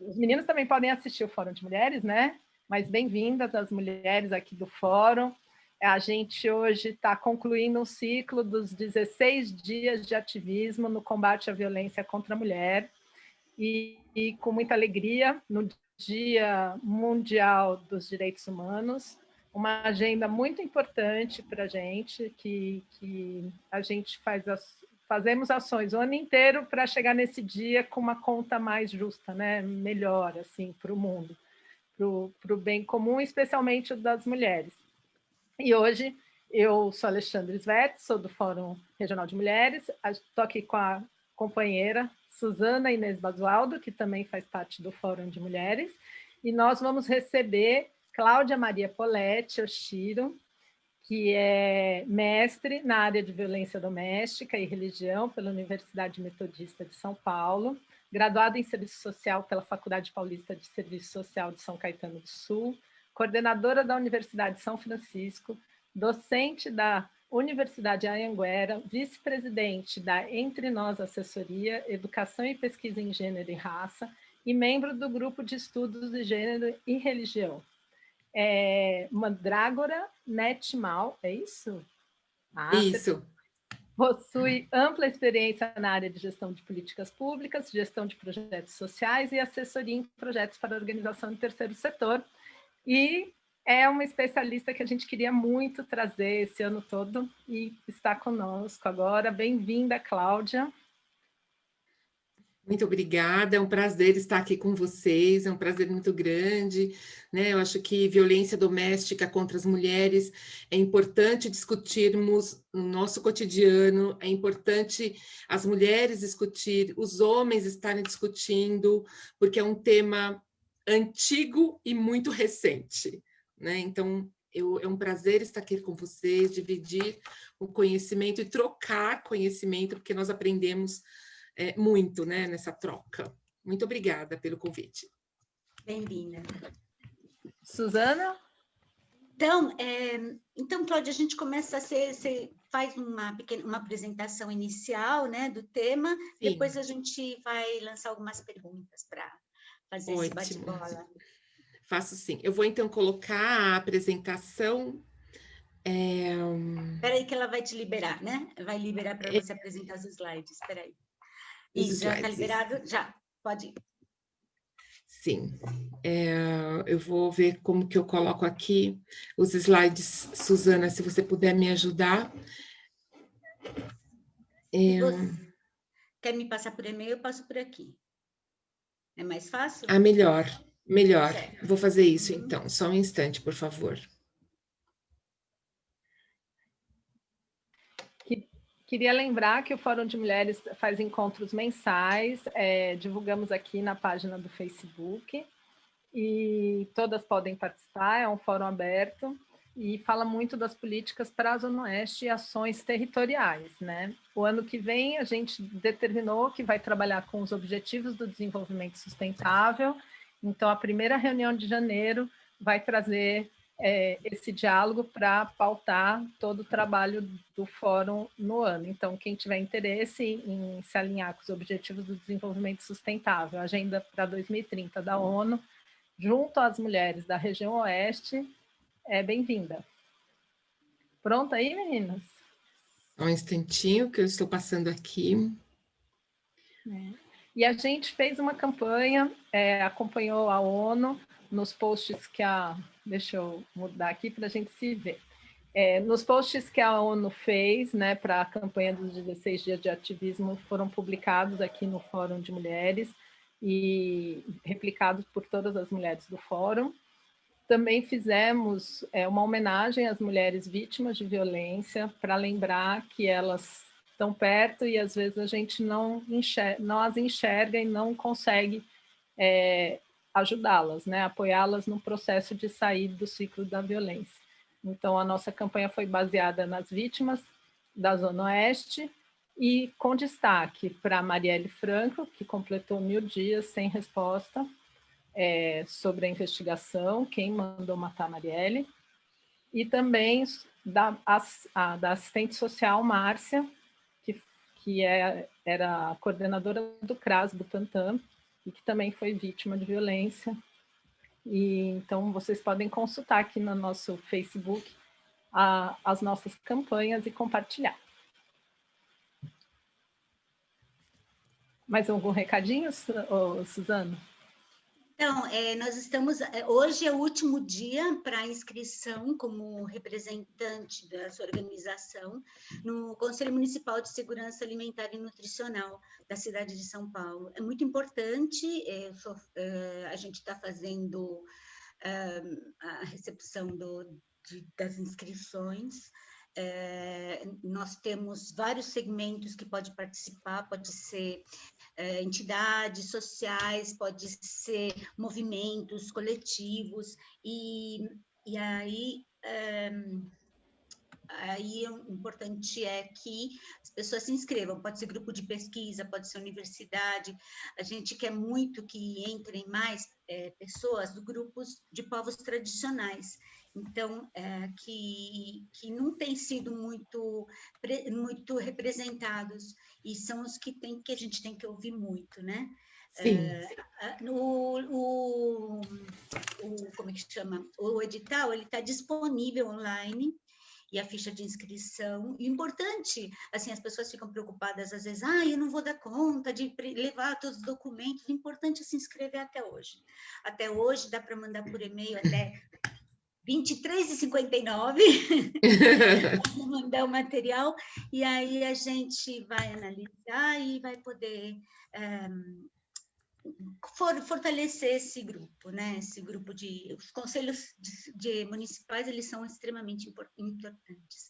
Os meninos também podem assistir o Fórum de Mulheres, né? Mas bem-vindas as mulheres aqui do Fórum. A gente hoje está concluindo um ciclo dos 16 dias de ativismo no combate à violência contra a mulher. E com muita alegria, no Dia Mundial dos Direitos Humanos, uma agenda muito importante para a gente, que a gente fazemos ações o ano inteiro para chegar nesse dia com uma conta mais justa, né? Melhor assim, para o mundo, para o bem comum, especialmente das mulheres. E hoje eu sou Alexandre Svete, sou do Fórum Regional de Mulheres, estou aqui com a companheira Suzana Inês Basualdo, que também faz parte do Fórum de Mulheres, e nós vamos receber Cláudia Maria Poletti Oshiro, que é mestre na área de violência doméstica e religião pela Universidade Metodista de São Paulo, graduada em Serviço Social pela Faculdade Paulista de Serviço Social de São Caetano do Sul, coordenadora da Universidade de São Francisco, docente da Universidade Anhanguera, vice-presidente da Entre Nós Assessoria, Educação e Pesquisa em Gênero e Raça e membro do Grupo de Estudos de Gênero e Religião. Mandrágora Netmal, é isso? Isso. Possui ampla experiência na área de gestão de políticas públicas, gestão de projetos sociais e assessoria em projetos para a organização do terceiro setor. E é uma especialista que a gente queria muito trazer esse ano todo e está conosco agora. Bem-vinda, Cláudia. Muito obrigada, é um prazer estar aqui com vocês, é um prazer muito grande, né? Eu acho que violência doméstica contra as mulheres é importante discutirmos no nosso cotidiano, é importante as mulheres discutir, os homens estarem discutindo, porque é um tema antigo e muito recente, né? Então, é um prazer estar aqui com vocês, dividir o conhecimento e trocar conhecimento, porque nós aprendemos muito, né, nessa troca. Muito obrigada pelo convite. Bem-vinda. Suzana? Então, Cláudia, a gente começa você faz uma apresentação inicial, né, do tema. Sim. Depois a gente vai lançar algumas perguntas para fazer esse bate-bola. Faço sim. Eu vou, então, colocar a apresentação. Espera aí que ela vai te liberar, né? Vai liberar para você apresentar os slides. Espera aí. Isso, já está liberado? Isso. Já, pode ir. Sim. Eu vou ver como que eu coloco aqui os slides. Suzana, se você puder me ajudar. Se você quer me passar por e-mail, eu passo por aqui. É mais fácil? Melhor. Certo. Vou fazer isso, então. Só um instante, por favor. Queria lembrar que o Fórum de Mulheres faz encontros mensais, divulgamos aqui na página do Facebook, e todas podem participar, é um fórum aberto, e fala muito das políticas para a Zona Oeste e ações territoriais, né? O ano que vem a gente determinou que vai trabalhar com os Objetivos do Desenvolvimento Sustentável, então a primeira reunião de janeiro vai trazer esse diálogo para pautar todo o trabalho do fórum no ano. Então, quem tiver interesse em se alinhar com os Objetivos do Desenvolvimento Sustentável, a Agenda para 2030 da ONU, junto às mulheres da região Oeste, é bem-vinda. Pronto aí, meninas? Um instantinho que eu estou passando aqui. E a gente fez uma campanha, acompanhou a ONU nos posts que Deixa eu mudar aqui para a gente se ver. Nos posts que a ONU fez, né, para a campanha dos 16 dias de ativismo, foram publicados aqui no Fórum de Mulheres e replicados por todas as mulheres do Fórum. Também fizemos uma homenagem às mulheres vítimas de violência, para lembrar que elas estão perto e às vezes a gente não as enxerga e não consegue ajudá-las, né? Apoiá-las no processo de sair do ciclo da violência. Então, a nossa campanha foi baseada nas vítimas da Zona Oeste e com destaque para Marielle Franco, que completou 1000 dias sem resposta sobre a investigação, quem mandou matar a Marielle, e também da assistente social Márcia, que era a coordenadora do CRAS Butantã, e que também foi vítima de violência. E então vocês podem consultar aqui no nosso Facebook as nossas campanhas e compartilhar. Mais algum recadinho, Suzana? Então, nós estamos... hoje é o último dia para inscrição como representante da sua organização no Conselho Municipal de Segurança Alimentar e Nutricional da cidade de São Paulo. É muito importante, a gente está fazendo a recepção das inscrições. Nós temos vários segmentos que pode participar, pode ser entidades sociais, pode ser movimentos coletivos, e aí o importante é que as pessoas se inscrevam, pode ser grupo de pesquisa, pode ser universidade. A gente quer muito que entrem mais pessoas do grupos de povos tradicionais, então, que não têm sido muito representados, e são os que a gente tem que ouvir muito, né? Sim. Como é que chama? O edital, ele está disponível online, e a ficha de inscrição. E o importante, assim, as pessoas ficam preocupadas às vezes, eu não vou dar conta de levar todos os documentos. O importante é se inscrever até hoje. Até hoje dá para mandar por e-mail até 23h59, mandar o material, e aí a gente vai analisar e vai poder fortalecer esse grupo, né? Esse grupo os conselhos municipais, eles são extremamente importantes.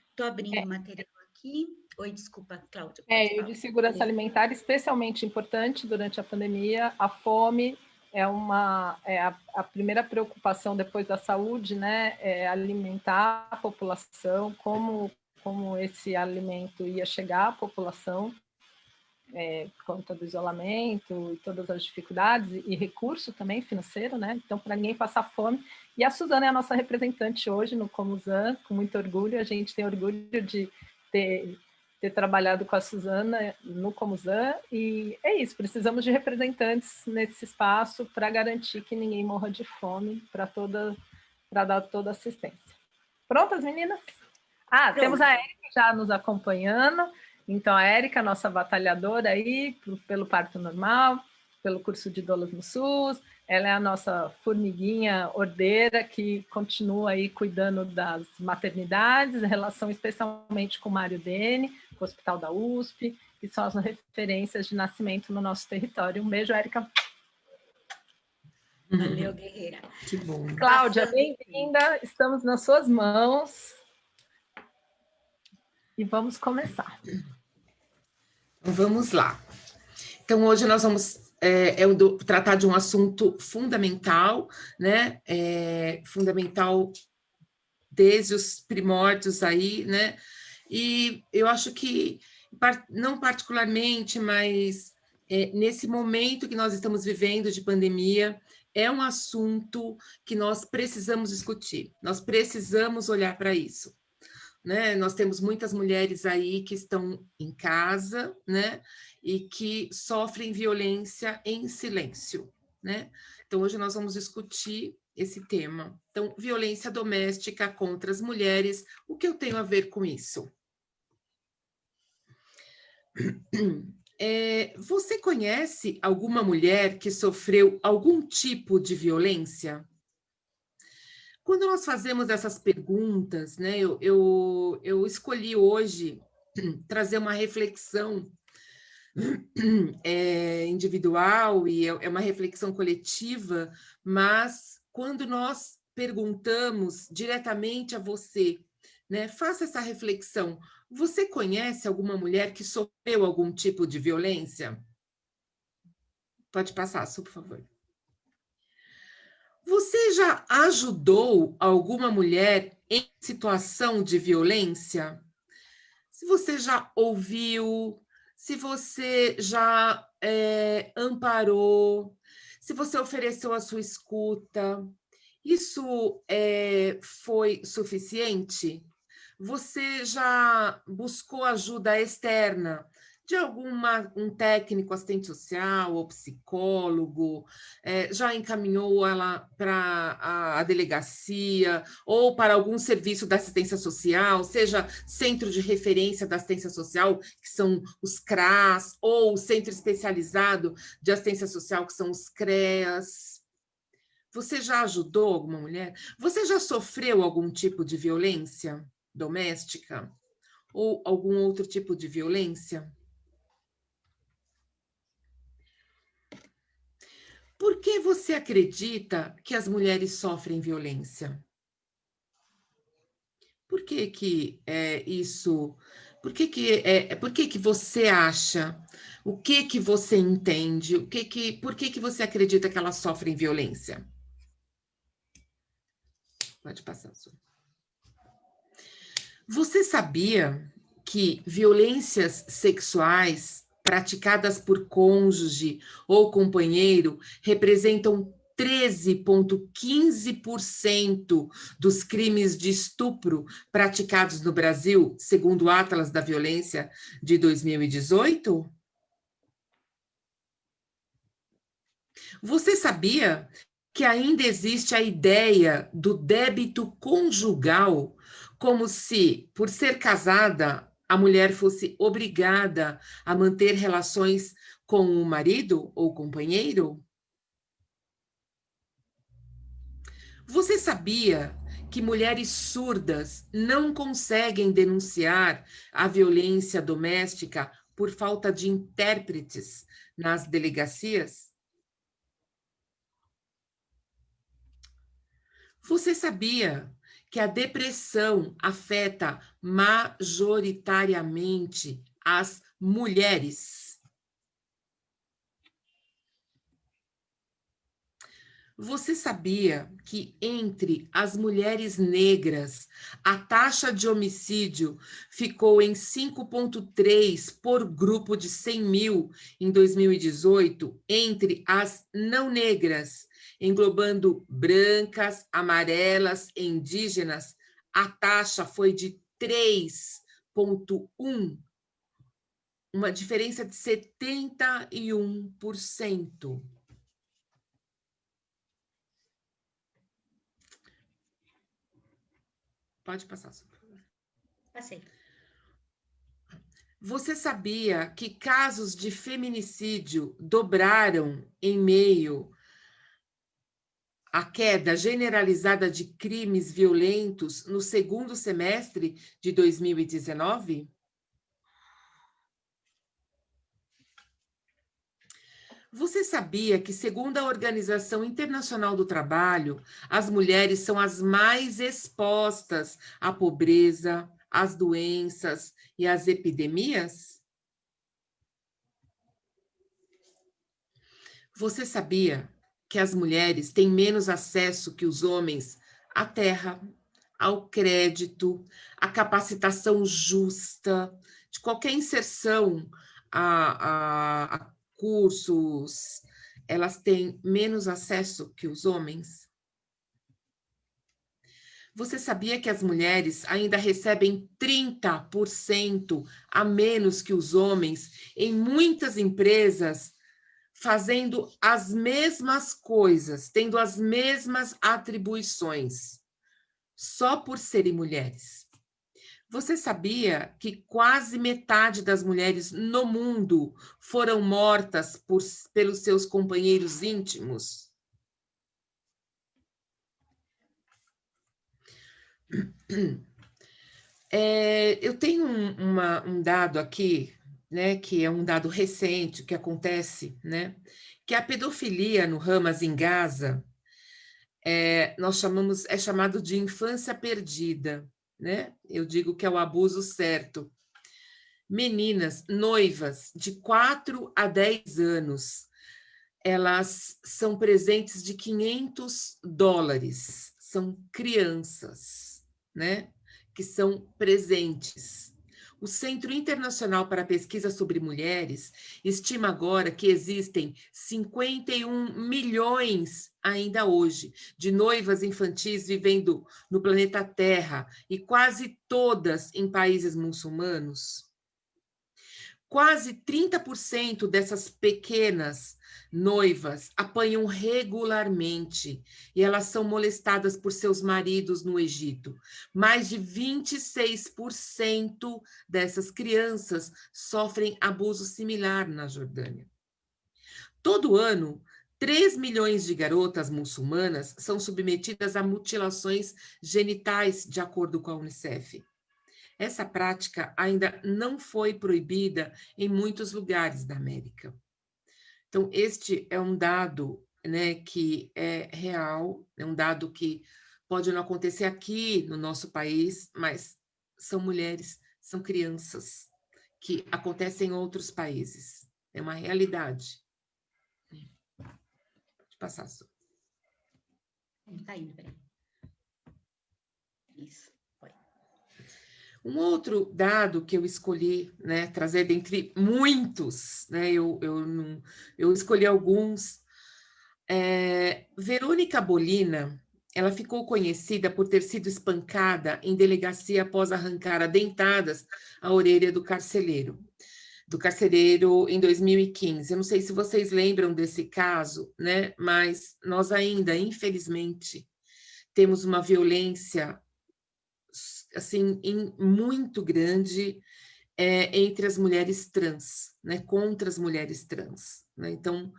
Estou abrindo o material aqui. Oi, desculpa, Cláudia. E de segurança alimentar, especialmente importante durante a pandemia, a fome é a primeira preocupação depois da saúde, né? É alimentar a população, como esse alimento ia chegar à população, conta do isolamento e todas as dificuldades, e recurso também financeiro, né? Então, para ninguém passar fome. E a Suzana é a nossa representante hoje no Comusan, com muito orgulho. A gente tem orgulho de ter trabalhado com a Suzana no Comusan, e é isso, precisamos de representantes nesse espaço para garantir que ninguém morra de fome, para dar toda assistência. Prontas, meninas? Pronto. Temos a Érica já nos acompanhando. Então, a Érica, nossa batalhadora aí, pelo parto normal, pelo curso de doulas no SUS, ela é a nossa formiguinha ordeira que continua aí cuidando das maternidades, em relação especialmente com o Mário Dene, com o Hospital da USP, que são as referências de nascimento no nosso território. Um beijo, Érica. Valeu, guerreira. Que bom. Cláudia, bem-vinda, estamos nas suas mãos. E vamos começar. Vamos lá. Então, hoje nós vamos tratar de um assunto fundamental, né? Fundamental desde os primórdios aí, né? E eu acho que, não particularmente, mas nesse momento que nós estamos vivendo de pandemia, é um assunto que nós precisamos discutir, nós precisamos olhar para isso. Né? Nós temos muitas mulheres aí que estão em casa, né? E que sofrem violência em silêncio, né? Então, hoje nós vamos discutir esse tema. Então, violência doméstica contra as mulheres, o que eu tenho a ver com isso? Você conhece alguma mulher que sofreu algum tipo de violência? Quando nós fazemos essas perguntas, né, eu escolhi hoje trazer uma reflexão individual e é uma reflexão coletiva, mas quando nós perguntamos diretamente a você, né, faça essa reflexão. Você conhece alguma mulher que sofreu algum tipo de violência? Pode passar, Su, por favor. Você já ajudou alguma mulher em situação de violência? Se você já ouviu, se você já amparou, se você ofereceu a sua escuta, isso foi suficiente? Você já buscou ajuda externa de um técnico assistente social ou psicólogo, já encaminhou ela para a delegacia ou para algum serviço da assistência social, seja centro de referência da assistência social, que são os CRAS, ou centro especializado de assistência social, que são os CREAS. Você já ajudou alguma mulher? Você já sofreu algum tipo de violência doméstica? Ou algum outro tipo de violência? Por que você acredita que as mulheres sofrem violência? Por que que isso? Por que que você acha? O que que você entende? Por que que você acredita que elas sofrem violência? Pode passar, Su. Você sabia que violências sexuais praticadas por cônjuge ou companheiro representam 13,15% dos crimes de estupro praticados no Brasil, segundo o Atlas da Violência de 2018? Você sabia que ainda existe a ideia do débito conjugal, como se, por ser casada, a mulher fosse obrigada a manter relações com o marido ou companheiro? Você sabia que mulheres surdas não conseguem denunciar a violência doméstica por falta de intérpretes nas delegacias? Você sabia que a depressão afeta majoritariamente as mulheres? Você sabia que entre as mulheres negras, a taxa de homicídio ficou em 5,3 por grupo de 100 mil em 2018, entre as não negras, englobando brancas, amarelas e indígenas, a taxa foi de 3,1, uma diferença de 71%. Pode passar, por favor. Passei. Você sabia que casos de feminicídio dobraram em meio à queda generalizada de crimes violentos no segundo semestre de 2019? Você sabia que, segundo a Organização Internacional do Trabalho, as mulheres são as mais expostas à pobreza, às doenças e às epidemias? Você sabia que as mulheres têm menos acesso que os homens à terra, ao crédito, à capacitação justa, de qualquer inserção a cursos, elas têm menos acesso que os homens? Você sabia que as mulheres ainda recebem 30% a menos que os homens em muitas empresas, fazendo as mesmas coisas, tendo as mesmas atribuições, só por serem mulheres? Você sabia que quase metade das mulheres no mundo foram mortas pelos seus companheiros íntimos? Eu tenho um dado aqui, né, que é um dado recente, que acontece, né, que a pedofilia no Hamas em Gaza é chamado de infância perdida, né? Eu digo que é o abuso certo. Meninas noivas de 4 a 10 anos, elas são presentes de $500, são crianças, né? Que são presentes. O Centro Internacional para a Pesquisa sobre Mulheres estima agora que existem 51 milhões, ainda hoje, de noivas infantis vivendo no planeta Terra, e quase todas em países muçulmanos. quase 30% dessas pequenas noivas apanham regularmente e elas são molestadas por seus maridos no Egito. Mais de 26% dessas crianças sofrem abuso similar na Jordânia. Todo ano, 3 milhões de garotas muçulmanas são submetidas a mutilações genitais, de acordo com a Unicef. Essa prática ainda não foi proibida em muitos lugares da América. Então, este é um dado, né, que é real, é um dado que pode não acontecer aqui no nosso país, mas são mulheres, são crianças, que acontecem em outros países. É uma realidade. Pode passar, Su. Tá indo, peraí. Isso. Um outro dado que eu escolhi, né, trazer dentre muitos, né, eu escolhi alguns. Verônica Bolina, ela ficou conhecida por ter sido espancada em delegacia após arrancar a dentadas a orelha do carcereiro em 2015. Eu não sei se vocês lembram desse caso, né, mas nós ainda, infelizmente, temos uma violência assim, muito grande entre as mulheres trans, né, contra as mulheres trans, né? Então,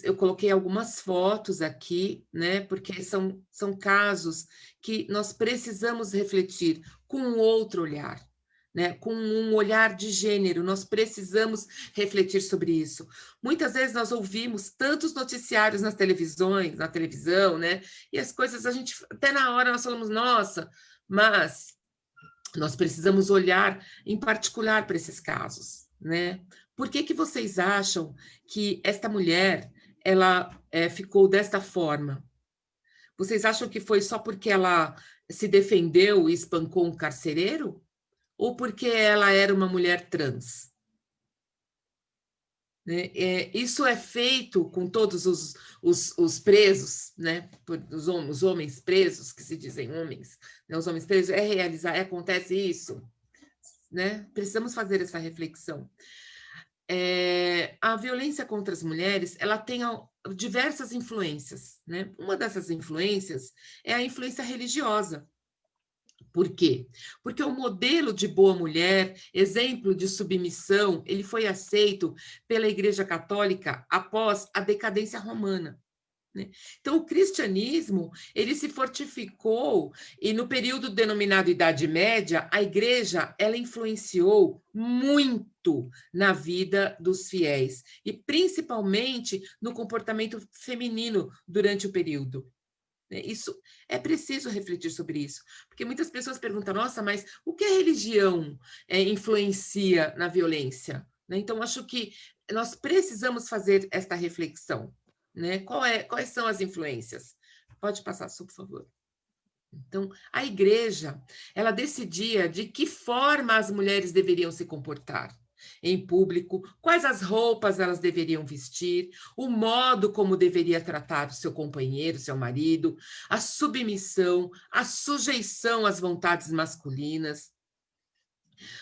eu coloquei algumas fotos aqui, né, porque são casos que nós precisamos refletir com um outro olhar, né, com um olhar de gênero, nós precisamos refletir sobre isso. Muitas vezes nós ouvimos tantos noticiários na televisão, né, e as coisas, a gente, até na hora nós falamos, nossa, mas nós precisamos olhar em particular para esses casos, né? Por que vocês acham que esta mulher, ela ficou desta forma? Vocês acham que foi só porque ela se defendeu e espancou um carcereiro? Ou porque ela era uma mulher trans? Né? Isso é feito com todos os presos, né? Os homens presos, que se dizem homens, né? Os homens presos, acontece isso, né? Precisamos fazer essa reflexão. A violência contra as mulheres, ela tem diversas influências, né? Uma dessas influências é a influência religiosa. Por quê? Porque o modelo de boa mulher, exemplo de submissão, ele foi aceito pela Igreja Católica após a decadência romana, né? Então, o cristianismo, ele se fortificou e no período denominado Idade Média, a igreja, ela influenciou muito na vida dos fiéis e principalmente no comportamento feminino durante o período. Isso é preciso refletir sobre isso, porque muitas pessoas perguntam, nossa, mas o que a religião influencia na violência? Né? Então, acho que nós precisamos fazer esta reflexão. Né? Quais são as influências? Pode passar, por favor. Então, a igreja, ela decidia de que forma as mulheres deveriam se comportar em público, quais as roupas elas deveriam vestir, o modo como deveria tratar o seu companheiro, seu marido, a submissão, a sujeição às vontades masculinas.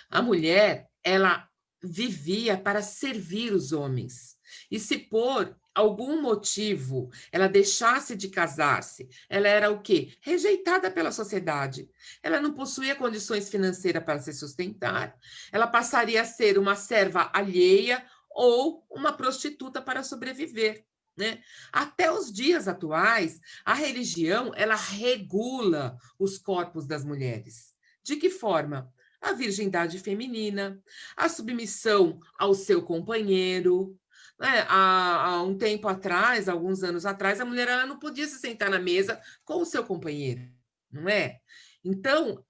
A mulher, ela vivia para servir os homens. E se por algum motivo ela deixasse de casar-se, ela era o quê? Rejeitada pela sociedade. Ela não possuía condições financeiras para se sustentar, ela passaria a ser uma serva alheia ou uma prostituta para sobreviver. Né? Até os dias atuais, a religião, ela regula os corpos das mulheres. De que forma? A virgindade feminina, a submissão ao seu companheiro. Né? Há um tempo atrás, alguns anos atrás, a mulher ela não podia se sentar na mesa com o seu companheiro, não é? Então,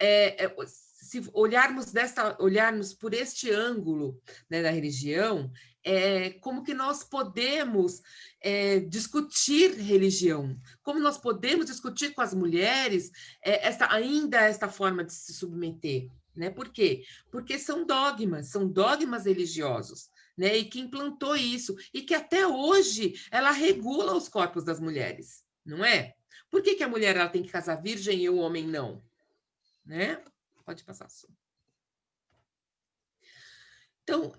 se olharmos por este ângulo, né, da religião, como que nós podemos discutir religião? Como nós podemos discutir com as mulheres esta forma de se submeter? Né? Por quê? Porque são dogmas religiosos, né? E que implantou isso, e que até hoje ela regula os corpos das mulheres, não é? Por que a mulher ela tem que casar virgem e o homem não? Né? Pode passar, Su. Então,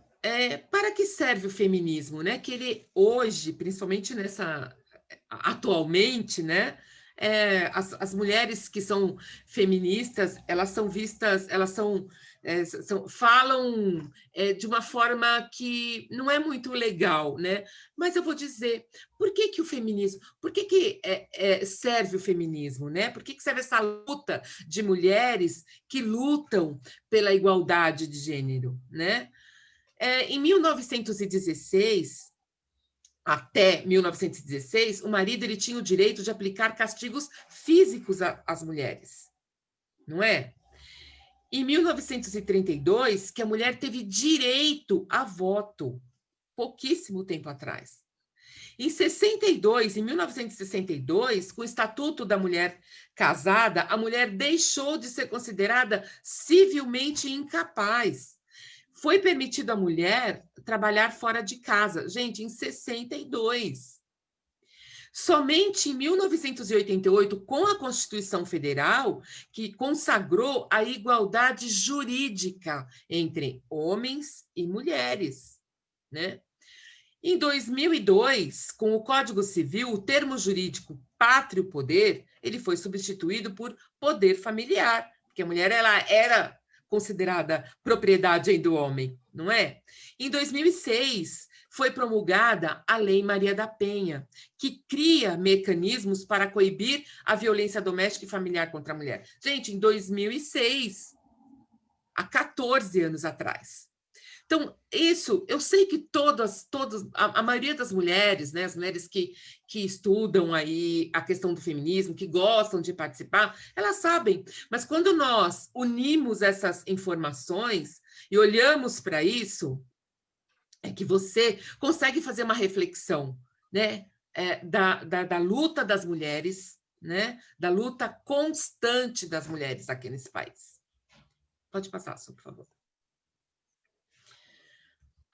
para que serve o feminismo, né? Que ele hoje, principalmente atualmente, né? As mulheres que são feministas, elas são vistas, falam de uma forma que não é muito legal, né? Mas eu vou dizer, por que que o feminismo, por que que serve o feminismo, né? Por que que serve essa luta de mulheres que lutam pela igualdade de gênero, né? Em 1916, até 1916, o marido ele tinha o direito de aplicar castigos físicos às mulheres, não é? Em 1932, que a mulher teve direito a voto, pouquíssimo tempo atrás. Em 62, em 1962, com o Estatuto da Mulher Casada, a mulher deixou de ser considerada civilmente incapaz. Foi permitido à mulher trabalhar fora de casa. Gente, em 62. Somente em 1988, com a Constituição Federal, que consagrou a igualdade jurídica entre homens e mulheres, né? Em 2002, com o Código Civil, o termo jurídico pátrio poder, ele foi substituído por poder familiar, porque a mulher ela era considerada propriedade do homem, não é? Em 2006, foi promulgada a Lei Maria da Penha, que cria mecanismos para coibir a violência doméstica e familiar contra a mulher. Gente, em 2006, há 14 anos atrás. Então, isso, eu sei que a maioria das mulheres, né, as mulheres que estudam aí a questão do feminismo, que gostam de participar, elas sabem, mas quando nós unimos essas informações e olhamos para isso, é que você consegue fazer uma reflexão, né, da luta das mulheres, né, da luta constante das mulheres aqui nesse país. Pode passar, por favor.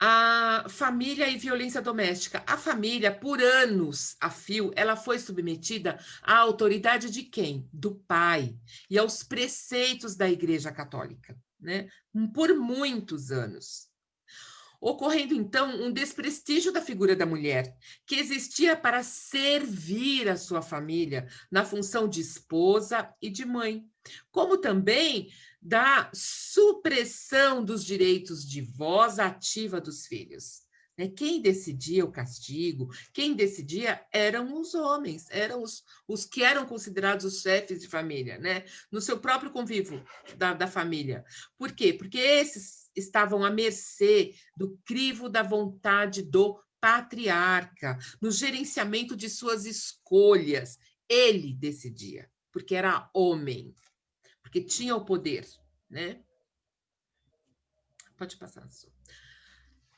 A família e violência doméstica. A família, por anos a fio, ela foi submetida à autoridade de quem? Do pai e aos preceitos da Igreja Católica, né? Por muitos anos. Ocorrendo, então, um desprestígio da figura da mulher, que existia para servir a sua família na função de esposa e de mãe, como também da supressão dos direitos de voz ativa dos filhos. Quem decidia o castigo, quem decidia eram os homens, eram os que eram considerados os chefes de família, né? No seu próprio convívio da família. Por quê? Porque esses estavam à mercê do crivo da vontade do patriarca, no gerenciamento de suas escolhas. Ele decidia, porque era homem, porque tinha o poder, né? Pode passar, Su.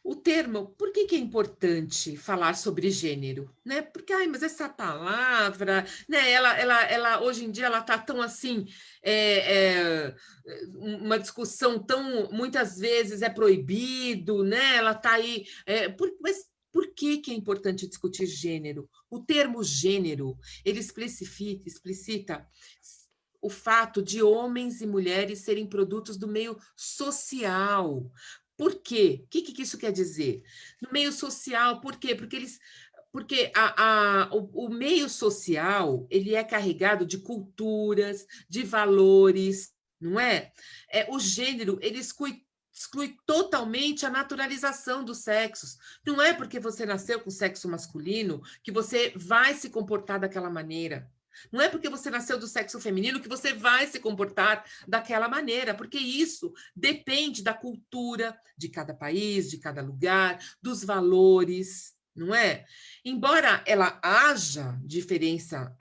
O termo, por que é importante falar sobre gênero? Né? Porque, mas essa palavra, né, ela hoje em dia ela está tão assim, uma discussão tão, muitas vezes é proibido, né? Ela está aí, mas por que é importante discutir gênero? O termo gênero, ele explicita o fato de homens e mulheres serem produtos do meio social. Por quê? O que isso quer dizer? No meio social, por quê? Porque o meio social ele é carregado de culturas, de valores, não é? O gênero ele exclui totalmente a naturalização dos sexos. Não é porque você nasceu com sexo masculino que você vai se comportar daquela maneira. Não é porque você nasceu do sexo feminino que você vai se comportar daquela maneira, porque isso depende da cultura de cada país, de cada lugar, dos valores, não é? Embora haja diferença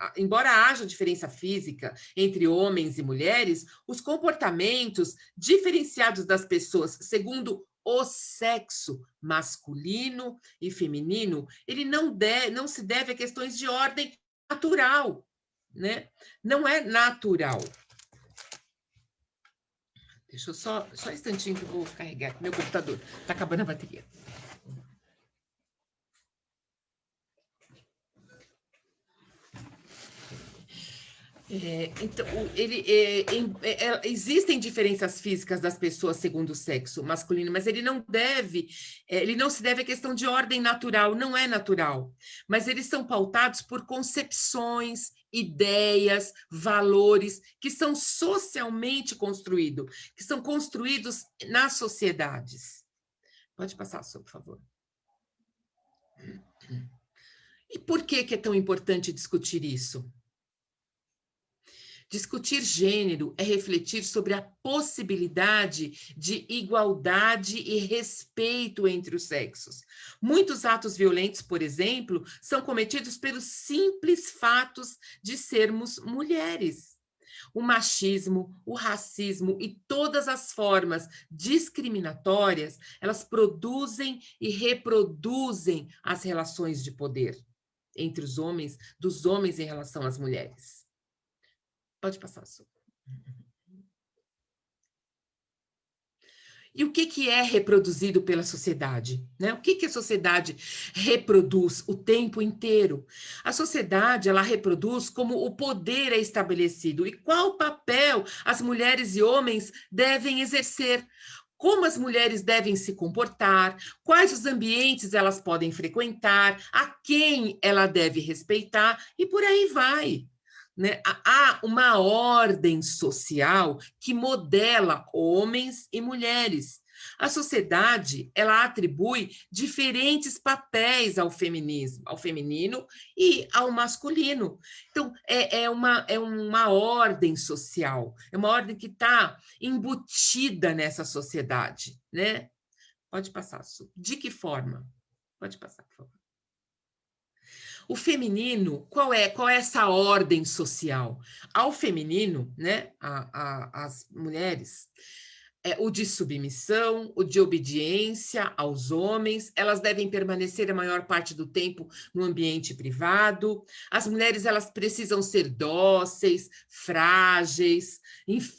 física entre homens e mulheres, os comportamentos diferenciados das pessoas segundo o sexo masculino e feminino, ele não se deve a questões de ordem natural, né? Não é natural. Deixa eu só um instantinho que eu vou carregar meu computador. Está acabando a bateria. Então, existem diferenças físicas das pessoas segundo o sexo masculino, mas ele não se deve à questão de ordem natural, não é natural, mas eles são pautados por concepções, ideias, valores que são socialmente construídos, que são construídos nas sociedades. Pode passar, por favor. E por que é tão importante discutir isso? Discutir gênero é refletir sobre a possibilidade de igualdade e respeito entre os sexos. Muitos atos violentos, por exemplo, são cometidos pelos simples fatos de sermos mulheres. O machismo, o racismo e todas as formas discriminatórias, elas produzem e reproduzem as relações de poder entre os homens, dos homens em relação às mulheres. Pode passar, Su. E o que é reproduzido pela sociedade? Né? O que a sociedade reproduz o tempo inteiro? A sociedade, ela reproduz como o poder é estabelecido e qual papel as mulheres e homens devem exercer, como as mulheres devem se comportar, quais os ambientes elas podem frequentar, a quem ela deve respeitar e por aí vai. Né? Há uma ordem social que modela homens e mulheres. A sociedade, ela atribui diferentes papéis ao feminino e ao masculino. Então, é uma ordem social, é uma ordem que está embutida nessa sociedade, né? Pode passar, Su. De que forma? Pode passar, por favor. O feminino, qual é essa ordem social? Ao feminino, né, as mulheres, o de submissão, o de obediência aos homens, elas devem permanecer a maior parte do tempo no ambiente privado. As mulheres, elas precisam ser dóceis, frágeis,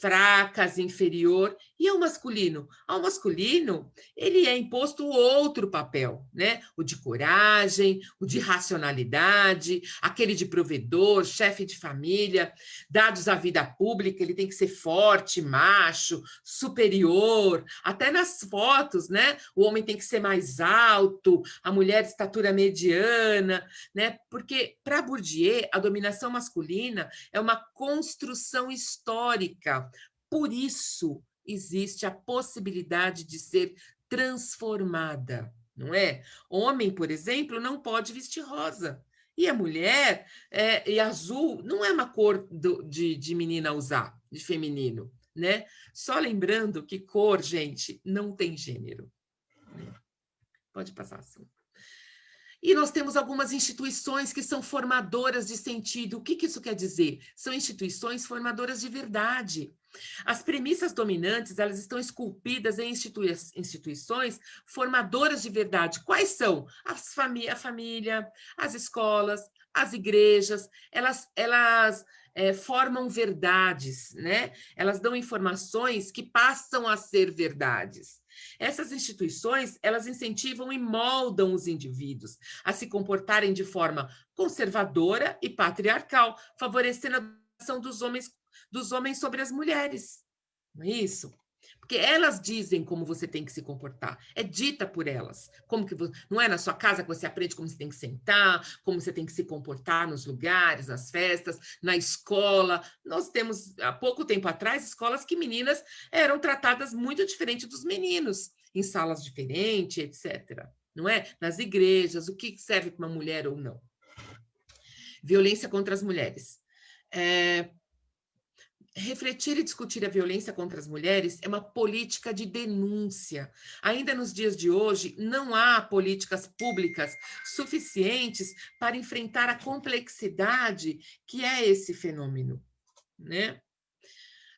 fracas, inferior. E ao masculino? Ao masculino, ele é imposto outro papel, né? O de coragem, o de racionalidade, aquele de provedor, chefe de família, dados à vida pública, ele tem que ser forte, macho, superior, até nas fotos, né? O homem tem que ser mais alto, a mulher de estatura mediana, né? Porque para Bourdieu, a dominação masculina é uma construção histórica. Por isso existe a possibilidade de ser transformada, não é? Homem, por exemplo, não pode vestir rosa. E a mulher, e azul, não é uma cor de menina usar, de feminino, né? Só lembrando que cor, gente, não tem gênero. Pode passar, assim. E nós temos algumas instituições que são formadoras de sentido. O que isso quer dizer? São instituições formadoras de verdade. As premissas dominantes, elas estão esculpidas em instituições formadoras de verdade. Quais são? A família, as escolas, as igrejas, elas formam verdades, né? Elas dão informações que passam a ser verdades. Essas instituições, elas incentivam e moldam os indivíduos a se comportarem de forma conservadora e patriarcal, favorecendo a ação dos homens sobre as mulheres. Não é isso? Porque elas dizem como você tem que se comportar, é dita por elas. Não é na sua casa que você aprende como você tem que sentar, como você tem que se comportar nos lugares, nas festas, na escola. Nós temos, há pouco tempo atrás, escolas que meninas eram tratadas muito diferente dos meninos, em salas diferentes, etc. Não é? Nas igrejas, o que serve para uma mulher ou não. Violência contra as mulheres. Refletir e discutir a violência contra as mulheres é uma política de denúncia. Ainda nos dias de hoje, não há políticas públicas suficientes para enfrentar a complexidade que é esse fenômeno, né?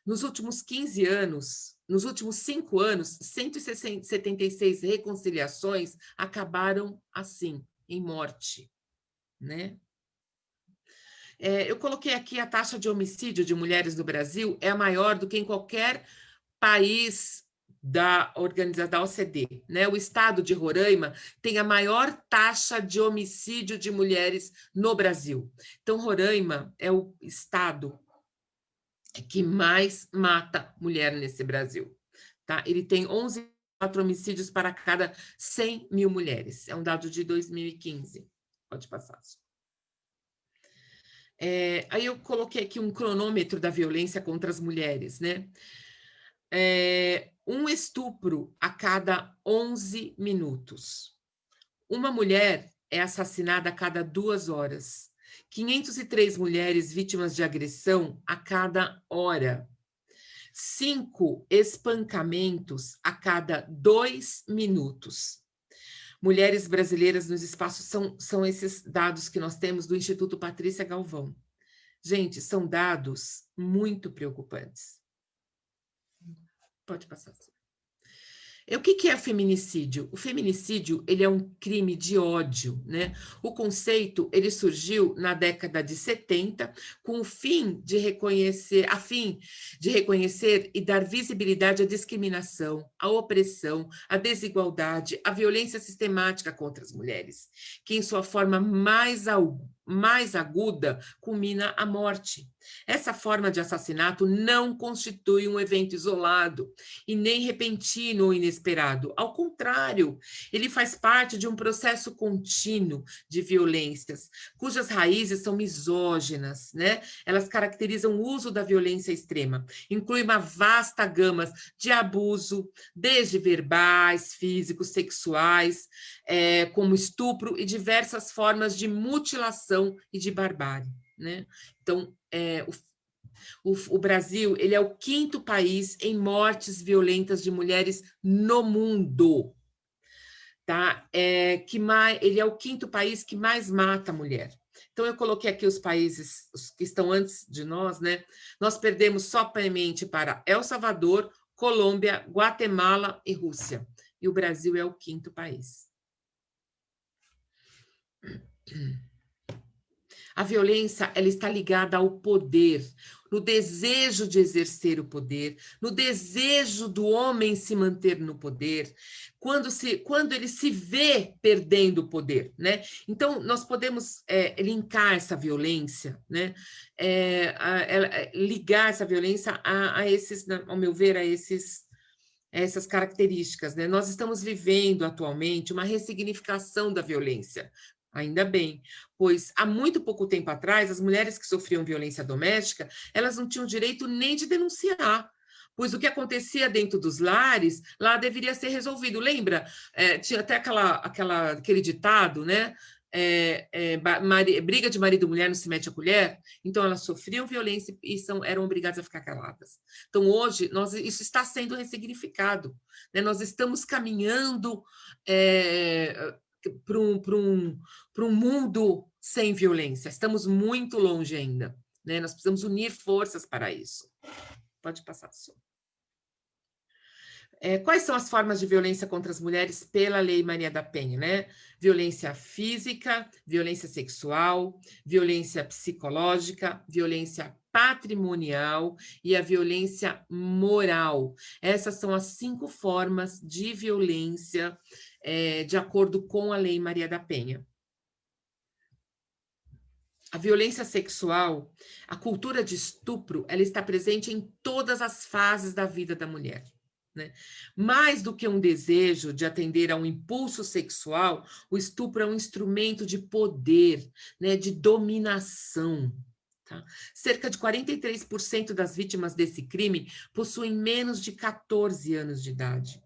Nos últimos 15 anos, nos últimos 5 anos, 176 reconciliações acabaram assim, em morte, né? Eu coloquei aqui a taxa de homicídio de mulheres no Brasil é maior do que em qualquer país da OCDE, né? O estado de Roraima tem a maior taxa de homicídio de mulheres no Brasil. Então, Roraima é o estado que mais mata mulher nesse Brasil. Tá? Ele tem 11,4 homicídios para cada 100 mil mulheres. É um dado de 2015. Pode passar. Aí eu coloquei aqui um cronômetro da violência contra as mulheres, né? Um estupro a cada 11 minutos. Uma mulher é assassinada a cada 2 horas. 503 mulheres vítimas de agressão a cada hora. 5 espancamentos a cada 2 minutos. Mulheres brasileiras nos espaços são esses dados que nós temos do Instituto Patrícia Galvão. Gente, são dados muito preocupantes. Pode passar. O que é feminicídio? O feminicídio, ele é um crime de ódio, né? O conceito, ele surgiu na década de 70 com o fim de reconhecer e dar visibilidade à discriminação, à opressão, à desigualdade, à violência sistemática contra as mulheres, que em sua forma mais aguda culmina a morte. Essa forma de assassinato não constitui um evento isolado e nem repentino ou inesperado. Ao contrário, ele faz parte de um processo contínuo de violências, cujas raízes são misóginas, né? Elas caracterizam o uso da violência extrema. Inclui uma vasta gama de abuso, desde verbais, físicos, sexuais, como estupro e diversas formas de mutilação e de barbárie, né? Então, o Brasil, ele é o 5º país em mortes violentas de mulheres no mundo, tá? Ele é o 5º país que mais mata a mulher. Então, eu coloquei aqui os países que estão antes de nós, né? Nós perdemos somente para El Salvador, Colômbia, Guatemala e Rússia. E o Brasil é o 5º país. A violência, ela está ligada ao poder, no desejo de exercer o poder, no desejo do homem se manter no poder, quando ele se vê perdendo o poder, né? Então, nós podemos linkar essa violência, né? Ligar essa violência a esses, ao meu ver, essas características, né? Nós estamos vivendo atualmente uma ressignificação da violência. Ainda bem, pois há muito pouco tempo atrás, as mulheres que sofriam violência doméstica, elas não tinham direito nem de denunciar, pois o que acontecia dentro dos lares, lá deveria ser resolvido. Lembra? Tinha até aquele ditado, né? Briga de marido e mulher não se mete a colher. Então, elas sofriam violência e eram obrigadas a ficar caladas. Então, hoje, isso está sendo ressignificado, né? Nós estamos caminhando para um mundo sem violência. Estamos muito longe ainda, né? Nós precisamos unir forças para isso. Pode passar, Su. Quais são as formas de violência contra as mulheres pela Lei Maria da Penha, né? Violência física, violência sexual, violência psicológica, violência patrimonial e a violência moral. Essas são as 5 formas de violência de acordo com a Lei Maria da Penha. A violência sexual, a cultura de estupro, ela está presente em todas as fases da vida da mulher, né? Mais do que um desejo de atender a um impulso sexual, o estupro é um instrumento de poder, né, de dominação. Tá? Cerca de 43% das vítimas desse crime possuem menos de 14 anos de idade.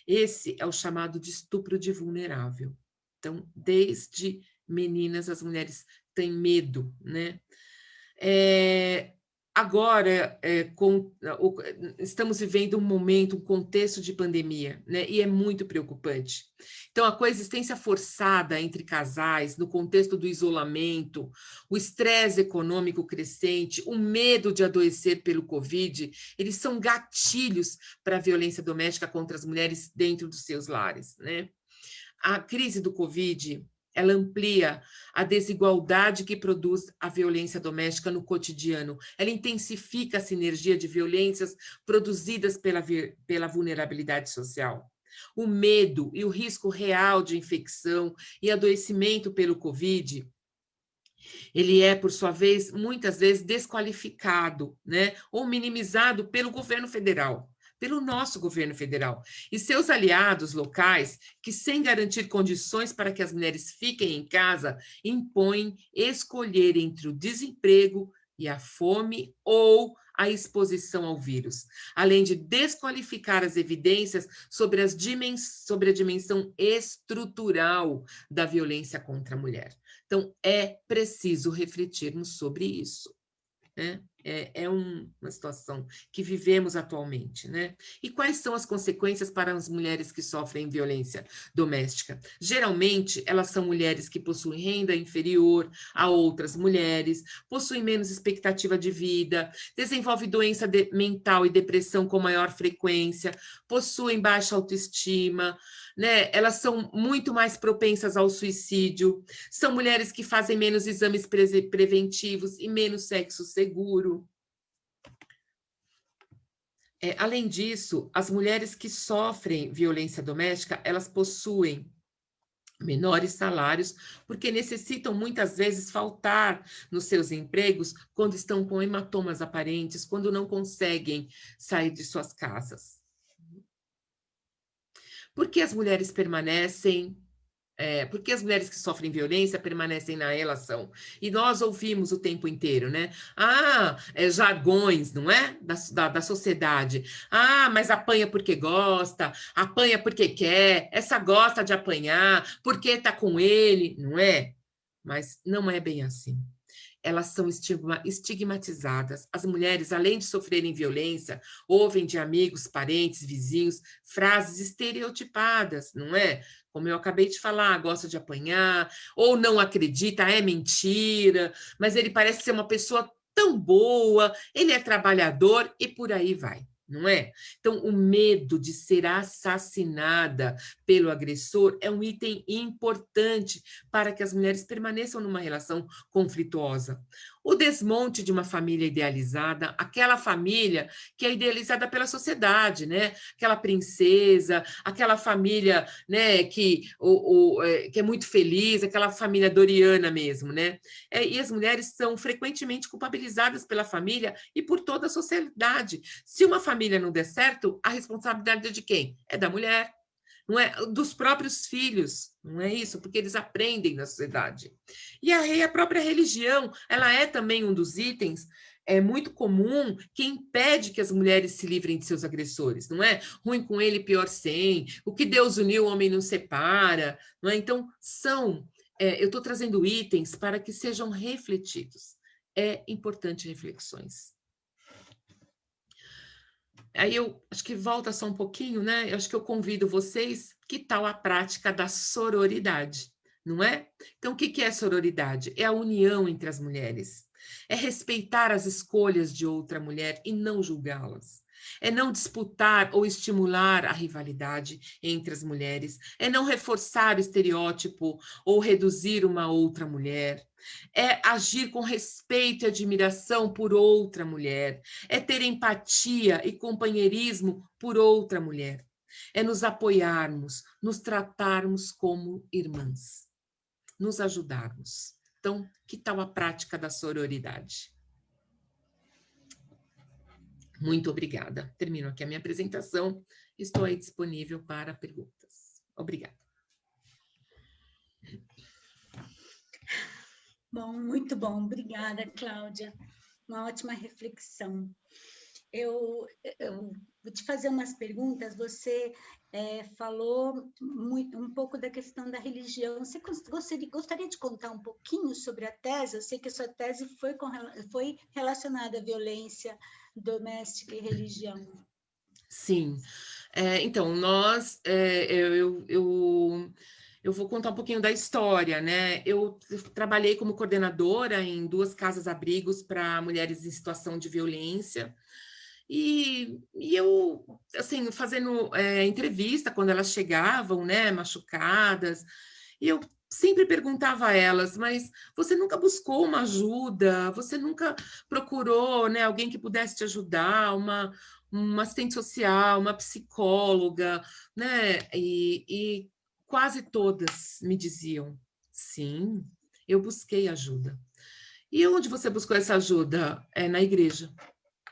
Esse é o chamado de estupro de vulnerável. Então, desde meninas, as mulheres têm medo, né? Agora, estamos vivendo um momento, um contexto de pandemia, né? E é muito preocupante. Então, a coexistência forçada entre casais, no contexto do isolamento, o estresse econômico crescente, o medo de adoecer pelo Covid, eles são gatilhos para a violência doméstica contra as mulheres dentro dos seus lares, né? A crise do Covid, ela amplia a desigualdade que produz a violência doméstica no cotidiano. Ela intensifica a sinergia de violências produzidas pela vulnerabilidade social. O medo e o risco real de infecção e adoecimento pelo Covid Ele é, por sua vez, muitas vezes desqualificado, né? Ou minimizado pelo governo federal, pelo nosso governo federal. E seus aliados locais, que sem garantir condições para que as mulheres fiquem em casa, impõem escolher entre o desemprego e a fome ou a exposição ao vírus, além de desqualificar as evidências sobre a dimensão estrutural da violência contra a mulher. Então, é preciso refletirmos sobre isso, né? É uma situação que vivemos atualmente, né? E quais são as consequências para as mulheres que sofrem violência doméstica? Geralmente, elas são mulheres que possuem renda inferior a outras mulheres, possuem menos expectativa de vida, desenvolvem doença mental e depressão com maior frequência, possuem baixa autoestima, né? Elas são muito mais propensas ao suicídio, são mulheres que fazem menos exames preventivos e menos sexo seguro. Além disso, as mulheres que sofrem violência doméstica, elas possuem menores salários, porque necessitam muitas vezes faltar nos seus empregos quando estão com hematomas aparentes, quando não conseguem sair de suas casas. Por que as mulheres permanecem... porque as mulheres que sofrem violência permanecem na relação. E nós ouvimos o tempo inteiro, né? Jargões, não é? Da sociedade. Mas apanha porque gosta, apanha porque quer, essa gosta de apanhar, porque está com ele, não é? Mas não é bem assim. Elas são estigmatizadas. As mulheres, além de sofrerem violência, ouvem de amigos, parentes, vizinhos, frases estereotipadas, não é? Como eu acabei de falar, gosta de apanhar, ou não acredita, é mentira, mas ele parece ser uma pessoa tão boa, ele é trabalhador e por aí vai. Não é? Então, o medo de ser assassinada pelo agressor é um item importante para que as mulheres permaneçam numa relação conflituosa. O desmonte de uma família idealizada, aquela família que é idealizada pela sociedade, né? Aquela princesa, aquela família, né, que é muito feliz, aquela família doriana mesmo, né? E as mulheres são frequentemente culpabilizadas pela família e por toda a sociedade. Se uma família não der certo, a responsabilidade é de quem? É da mulher. Não é dos próprios filhos, não é isso? Porque eles aprendem na sociedade. E a própria religião, ela é também um dos itens muito comum que impede que as mulheres se livrem de seus agressores, não é? Ruim com ele, pior sem. O que Deus uniu, o homem não separa, não é? Então, eu estou trazendo itens para que sejam refletidos. É importante reflexões. Aí eu acho que volta só um pouquinho, né? Eu acho que eu convido vocês, que tal a prática da sororidade, não é? Então, o que é sororidade? É a união entre as mulheres. É respeitar as escolhas de outra mulher e não julgá-las. É não disputar ou estimular a rivalidade entre as mulheres. É não reforçar o estereótipo ou reduzir uma outra mulher. É agir com respeito e admiração por outra mulher. É ter empatia e companheirismo por outra mulher. É nos apoiarmos, nos tratarmos como irmãs. Nos ajudarmos. Então, que tal a prática da sororidade? Muito obrigada. Termino aqui a minha apresentação. Estou aí disponível para perguntas. Obrigada. Bom, muito bom. Obrigada, Cláudia. Uma ótima reflexão. Eu vou te fazer umas perguntas. Você falou um pouco da questão da religião. Você gostaria de contar um pouquinho sobre a tese? Eu sei que a sua tese foi relacionada à violência doméstica e religião. Sim. Então, eu vou contar um pouquinho da história, né? Eu trabalhei como coordenadora em 2 casas-abrigos para mulheres em situação de violência. E eu, assim, fazendo entrevista quando elas chegavam, né, machucadas, e eu sempre perguntava a elas, mas você nunca buscou uma ajuda? Você nunca procurou, né, alguém que pudesse te ajudar, uma assistente social, uma psicóloga, né? E quase todas me diziam, sim, eu busquei ajuda. E onde você buscou essa ajuda? Na igreja.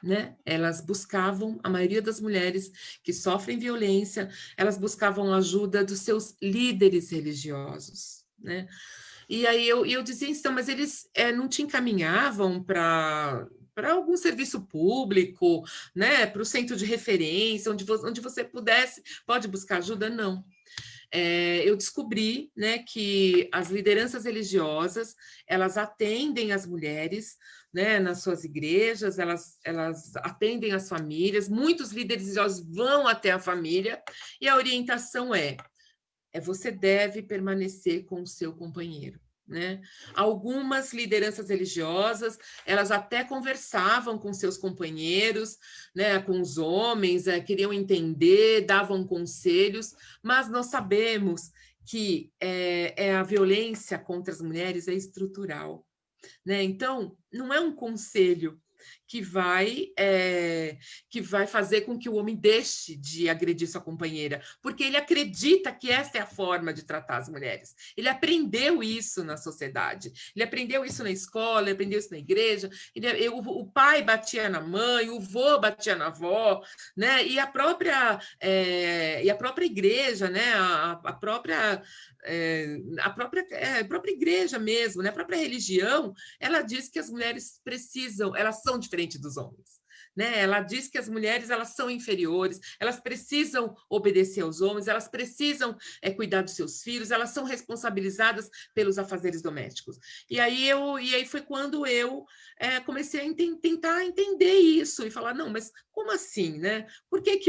Né? Elas buscavam, a maioria das mulheres que sofrem violência, elas buscavam ajuda dos seus líderes religiosos, né? E aí eu dizia, então, mas eles não te encaminhavam para algum serviço público, né? Para o centro de referência, onde você pode buscar ajuda? Não. Eu descobri, né, que as lideranças religiosas, elas atendem as mulheres, né, nas suas igrejas, elas atendem as famílias, muitos líderes religiosos vão até a família, e a orientação você deve permanecer com o seu companheiro. Né? Algumas lideranças religiosas, elas até conversavam com seus companheiros, né, com os homens, queriam entender, davam conselhos, mas nós sabemos que a violência contra as mulheres é estrutural. Né? Então, não é um conselho que vai fazer com que o homem deixe de agredir sua companheira, porque ele acredita que essa é a forma de tratar as mulheres. Ele aprendeu isso na sociedade, ele aprendeu isso na escola, ele aprendeu isso na igreja, o pai batia na mãe, o vô batia na avó, né? E a própria igreja, né? A própria igreja mesmo, né? A própria religião, ela diz que as mulheres elas são diferentes dos homens. Né? Ela diz que as mulheres elas são inferiores, elas precisam obedecer aos homens, elas precisam cuidar dos seus filhos, elas são responsabilizadas pelos afazeres domésticos. E aí foi quando eu comecei a tentar entender isso e falar, não, mas como assim, né? Por que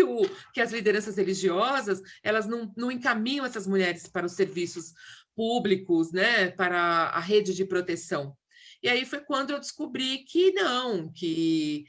as lideranças religiosas elas não encaminham essas mulheres para os serviços públicos, né? Para a rede de proteção? E aí foi quando eu descobri que não, que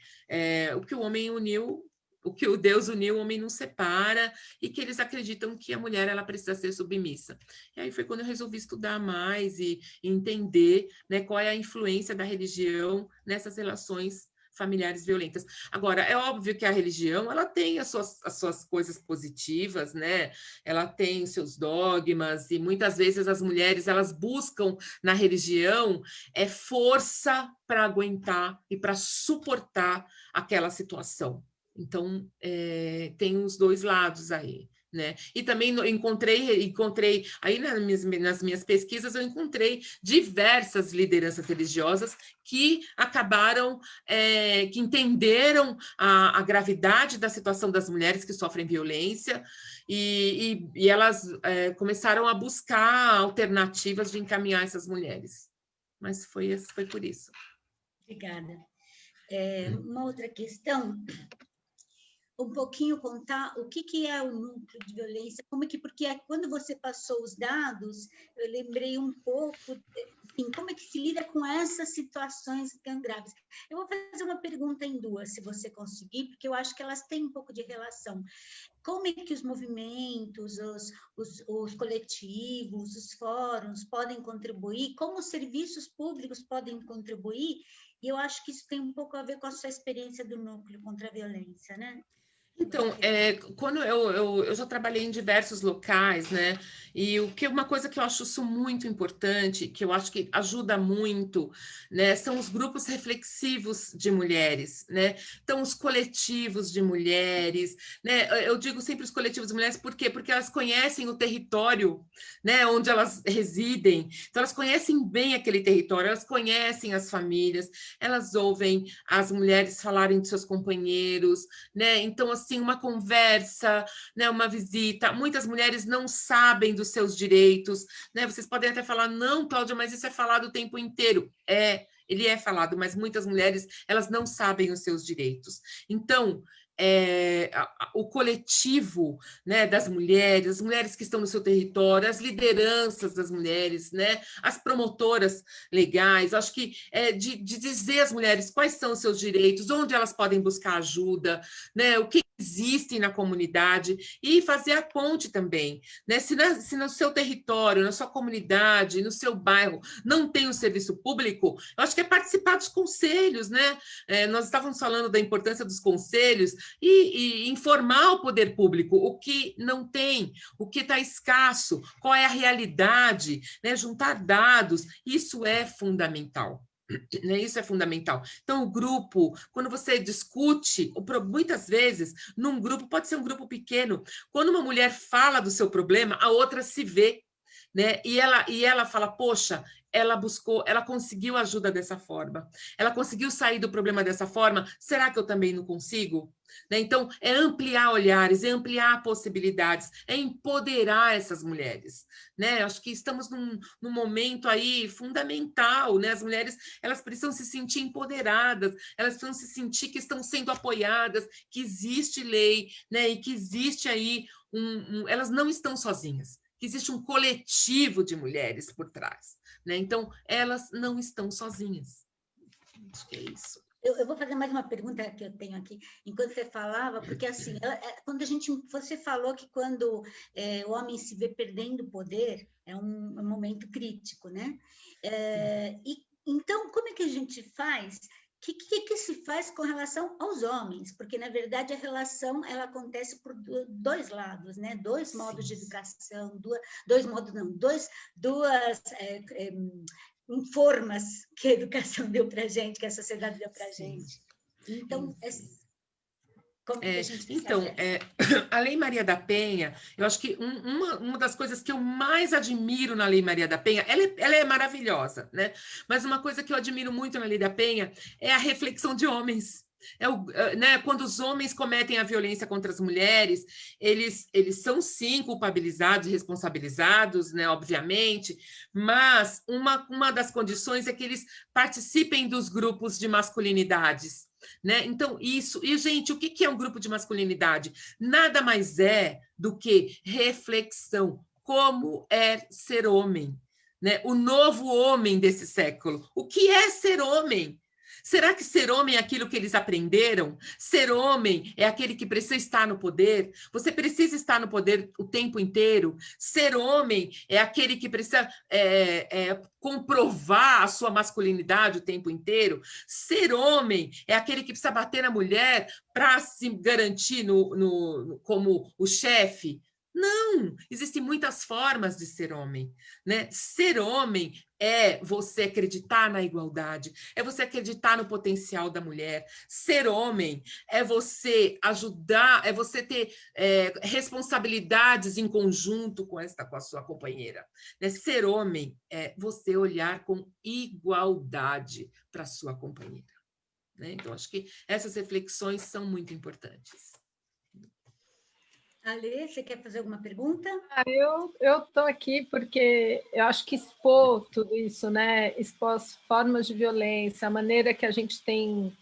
o que o homem uniu, o que o Deus uniu, o homem não separa, e que eles acreditam que a mulher ela precisa ser submissa. E aí foi quando eu resolvi estudar mais e entender, né, qual é a influência da religião nessas relações familiares violentas. Agora, é óbvio que a religião ela tem as suas coisas positivas, né? Ela tem os seus dogmas, e muitas vezes as mulheres elas buscam na religião força para aguentar e para suportar aquela situação. Então, tem os dois lados aí. Né? E também encontrei aí nas minhas pesquisas, eu encontrei diversas lideranças religiosas que acabaram, que entenderam a gravidade da situação das mulheres que sofrem violência e elas começaram a buscar alternativas de encaminhar essas mulheres. Mas foi por isso. Obrigada. Uma outra questão, um pouquinho contar o que é o núcleo de violência, porque quando você passou os dados, eu lembrei um pouco, enfim, como é que se lida com essas situações tão graves. Eu vou fazer uma pergunta em duas, se você conseguir, porque eu acho que elas têm um pouco de relação. Como é que os movimentos, os coletivos, os fóruns podem contribuir? Como os serviços públicos podem contribuir? E eu acho que isso tem um pouco a ver com a sua experiência do núcleo contra a violência, né? Então, quando eu já trabalhei em diversos locais, né? E uma coisa que eu acho isso muito importante, que eu acho que ajuda muito, né? São os grupos reflexivos de mulheres, né? Então, os coletivos de mulheres, né? Eu digo sempre os coletivos de mulheres, por quê? Porque elas conhecem o território, né? Onde elas residem. Então, elas conhecem bem aquele território, elas conhecem as famílias, elas ouvem as mulheres falarem de seus companheiros, né? Então, assim, uma conversa, né, uma visita. Muitas mulheres não sabem dos seus direitos, né? Vocês podem até falar, não, Cláudia, mas isso é falado o tempo inteiro. Ele é falado, mas muitas mulheres, elas não sabem os seus direitos. Então, o coletivo, né, das mulheres, as mulheres que estão no seu território, as lideranças das mulheres, né, as promotoras legais, acho que de dizer às mulheres quais são os seus direitos, onde elas podem buscar ajuda, né, o que existe na comunidade, e fazer a ponte também, né? Se no seu território, na sua comunidade, no seu bairro, não tem um serviço público, eu acho que é participar dos conselhos, né? Nós estávamos falando da importância dos conselhos e informar o poder público o que não tem, o que está escasso, qual é a realidade, né? Juntar dados, isso é fundamental. Né? Isso é fundamental. Então, o grupo, quando você discute, muitas vezes, num grupo, pode ser um grupo pequeno, quando uma mulher fala do seu problema, a outra se vê, né? E ela fala, poxa, ela conseguiu ajuda dessa forma, ela conseguiu sair do problema dessa forma, será que eu também não consigo? Né? Então, é ampliar olhares, é ampliar possibilidades, é empoderar essas mulheres. Né? Acho que estamos num momento aí fundamental, né? As mulheres, elas precisam se sentir empoderadas, elas precisam se sentir que estão sendo apoiadas, que existe lei, né? E que existe aí elas não estão sozinhas, que existe um coletivo de mulheres por trás. Né? Então, elas não estão sozinhas. Acho que é isso. Eu vou fazer mais uma pergunta que eu tenho aqui, enquanto você falava, porque assim, quando você falou que quando o homem se vê perdendo poder, é um momento crítico, né? Então, como é que a gente faz? O que se faz com relação aos homens? Porque, na verdade, a relação ela acontece por dois lados, né? Dois modos de educação, duas formas que a educação deu para a gente, que a sociedade deu para a gente. Então, como que a gente a Lei Maria da Penha, eu acho que uma das coisas que eu mais admiro na Lei Maria da Penha, ela é maravilhosa, né? Mas uma coisa que eu admiro muito na Lei da Penha é a reflexão de homens. Né, quando os homens cometem a violência contra as mulheres, eles são sim culpabilizados, responsabilizados, né, obviamente, mas uma das condições é que eles participem dos grupos de masculinidades. Né? Então, isso... E, gente, o que é um grupo de masculinidade? Nada mais é do que reflexão. Como é ser homem? Né? O novo homem desse século. O que é ser homem? Será que ser homem é aquilo que eles aprenderam? Ser homem é aquele que precisa estar no poder? Você precisa estar no poder o tempo inteiro? Ser homem é aquele que precisa comprovar a sua masculinidade o tempo inteiro? Ser homem é aquele que precisa bater na mulher para se garantir como o chefe? Não, existem muitas formas de ser homem, né? Ser homem é você acreditar na igualdade, é você acreditar no potencial da mulher. Ser homem é você ajudar, é você ter responsabilidades em conjunto com a sua companheira. Né? Ser homem é você olhar com igualdade para a sua companheira. Né? Então, acho que essas reflexões são muito importantes. Ale, você quer fazer alguma pergunta? Eu estou aqui porque eu acho que expor tudo isso, né? Expor as formas de violência, a maneira que a gente tem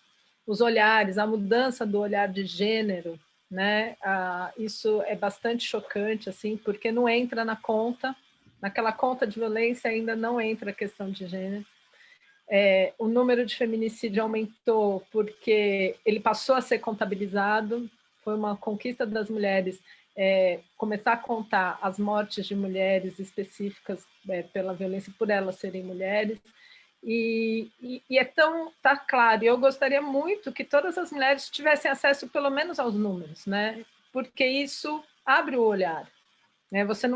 os olhares, a mudança do olhar de gênero, né? Isso é bastante chocante, assim, porque não entra naquela conta de violência ainda não entra a questão de gênero. O número de feminicídio aumentou porque ele passou a ser contabilizado. Foi uma conquista das mulheres começar a contar as mortes de mulheres específicas pela violência, por elas serem mulheres. E tá claro, e eu gostaria muito que todas as mulheres tivessem acesso pelo menos aos números, né? Porque isso abre o olhar. Né? Você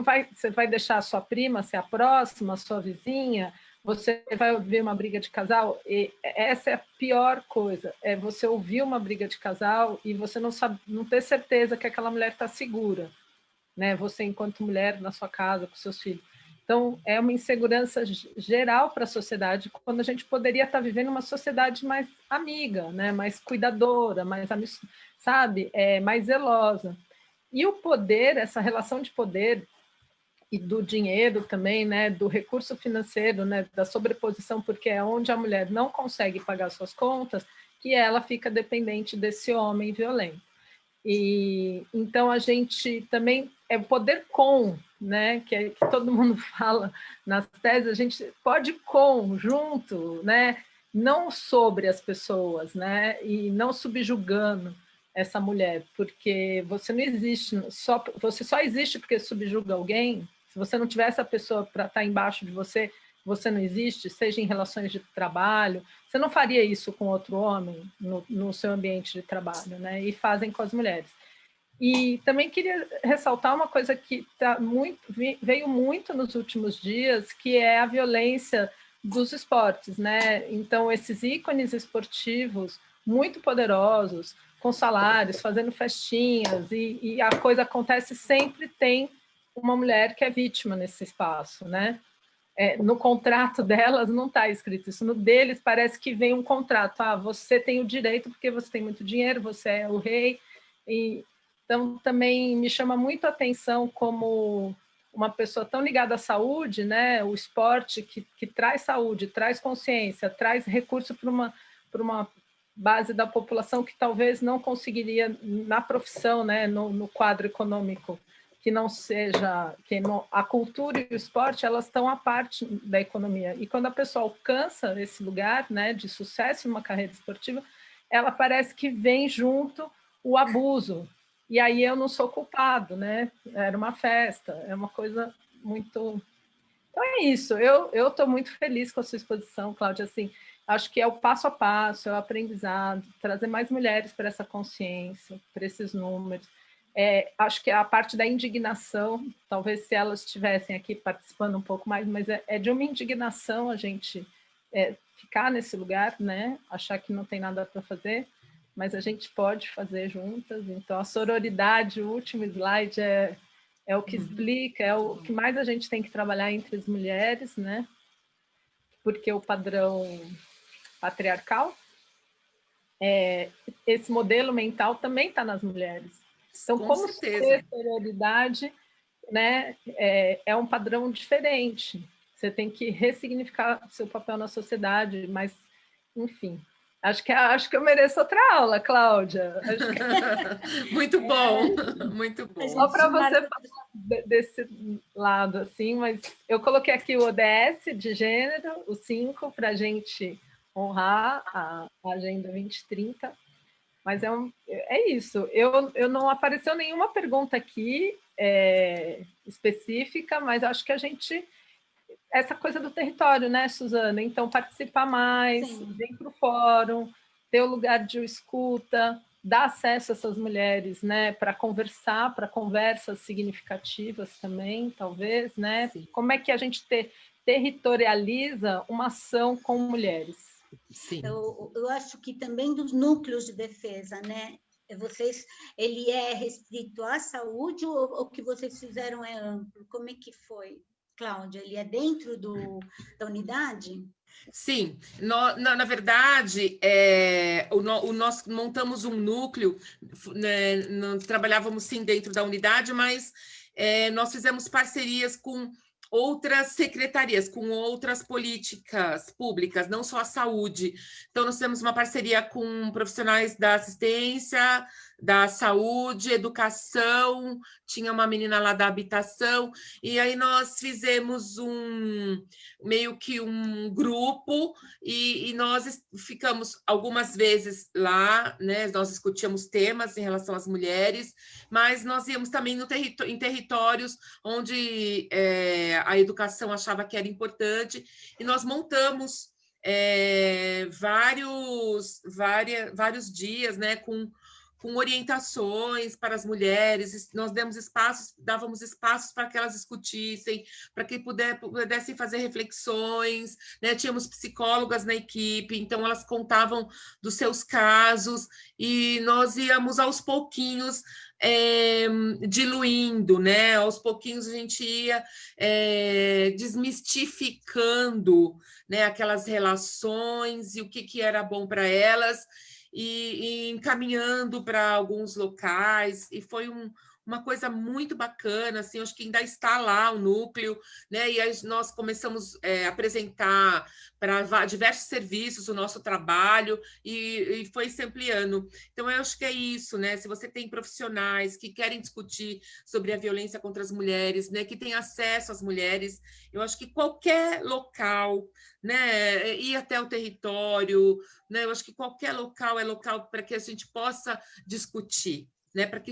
vai deixar a sua prima ser a próxima, a sua vizinha, você vai ouvir uma briga de casal, e essa é a pior coisa, é você ouvir uma briga de casal e você não ter certeza que aquela mulher está segura, né? Você, enquanto mulher, na sua casa, com seus filhos. Então, é uma insegurança geral para a sociedade, quando a gente poderia estar vivendo uma sociedade mais amiga, né? Mais cuidadora, mais zelosa. E o poder, essa relação de poder, e do dinheiro também, né, do recurso financeiro, né, da sobreposição, porque é onde a mulher não consegue pagar suas contas, que ela fica dependente desse homem violento. E então a gente também é o poder né, que todo mundo fala nas teses, a gente pode junto, né, não sobre as pessoas, né, e não subjugando essa mulher, porque você não existe você só existe porque subjuga alguém. Se você não tiver essa pessoa para estar embaixo de você, você não existe, seja em relações de trabalho. Você não faria isso com outro homem no seu ambiente de trabalho, né? E fazem com as mulheres. E também queria ressaltar uma coisa que veio muito nos últimos dias, que é a violência dos esportes, né? Então, esses ícones esportivos muito poderosos, com salários, fazendo festinhas, e a coisa acontece, sempre tem uma mulher que é vítima nesse espaço, né? No contrato delas não está escrito isso, no deles parece que vem um contrato, você tem o direito porque você tem muito dinheiro, você é o rei, então também me chama muito a atenção como uma pessoa tão ligada à saúde, né, o esporte que traz saúde, traz consciência, traz recurso para uma base da população que talvez não conseguiria na profissão, né, no quadro econômico, que não seja, a cultura e o esporte, elas estão à parte da economia. E quando a pessoa alcança esse lugar, né, de sucesso numa carreira esportiva, ela parece que vem junto o abuso. E aí eu não sou culpado, né? Era uma festa, é uma coisa muito... Então é isso, eu estou muito feliz com a sua exposição, Cláudia, assim, acho que é o passo a passo, é o aprendizado, trazer mais mulheres para essa consciência, para esses números. Acho que a parte da indignação, talvez se elas estivessem aqui participando um pouco mais, mas é de uma indignação a gente ficar nesse lugar, né? Achar que não tem nada para fazer, mas a gente pode fazer juntas. Então, a sororidade, o último slide, é o que explica, é o que mais a gente tem que trabalhar entre as mulheres, né? Porque o padrão patriarcal, esse modelo mental também está nas mulheres. Então, com como certeza. ser sororidade, né, é um padrão diferente. Você tem que ressignificar seu papel na sociedade, mas, enfim... Acho que eu mereço outra aula, Cláudia. Muito bom, muito bom. Só para você falar desse lado, assim, mas eu coloquei aqui o ODS de gênero, o 5, para a gente honrar a Agenda 2030, mas é isso. Eu não apareceu nenhuma pergunta aqui específica, mas acho que a gente... Essa coisa do território, né, Suzana? Então, participar mais, vir para o fórum, ter o lugar de escuta, dar acesso a essas mulheres, né, para conversar, para conversas significativas também, talvez, né? Sim. Como é que a gente territorializa uma ação com mulheres? Sim. Eu acho que também dos núcleos de defesa, né? Ele é restrito à saúde ou o que vocês fizeram é amplo? Como é que foi? Cláudia, ele é dentro da unidade? Sim, na verdade, nós montamos um núcleo, né, nós trabalhávamos sim dentro da unidade, mas nós fizemos parcerias com outras secretarias, com outras políticas públicas, não só a saúde. Então, nós fizemos uma parceria com profissionais da assistência, da saúde, educação, tinha uma menina lá da habitação, e aí nós fizemos meio que um grupo, e nós ficamos algumas vezes lá, né? Nós discutíamos temas em relação às mulheres, mas nós íamos também em territórios onde a educação achava que era importante, e nós montamos vários dias, né, com orientações para as mulheres, nós dávamos espaços para que elas discutissem, para que pudessem fazer reflexões, né? Tínhamos psicólogas na equipe, então elas contavam dos seus casos, e nós íamos aos pouquinhos diluindo, né? Aos pouquinhos a gente ia desmistificando, né, aquelas relações e o que era bom para elas, e encaminhando para alguns locais, e foi uma coisa muito bacana, assim, acho que ainda está lá o núcleo, né? E aí nós começamos a apresentar para diversos serviços o nosso trabalho, e foi se ampliando. Então, eu acho que é isso, né? Se você tem profissionais que querem discutir sobre a violência contra as mulheres, né, que têm acesso às mulheres, eu acho que qualquer local, né, ir até o território, né, eu acho que qualquer local é local para que a gente possa discutir, né, para que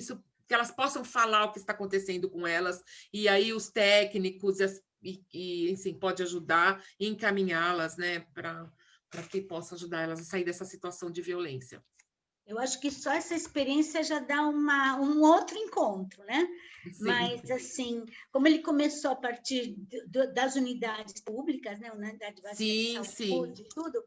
elas possam falar o que está acontecendo com elas, e aí os técnicos enfim, pode ajudar e encaminhá-las, né, para que possa ajudar elas a sair dessa situação de violência. Eu acho que só essa experiência já dá um outro encontro, né? Sim. Mas, assim, como ele começou a partir das unidades públicas, né? Unidade básica de saúde, tudo,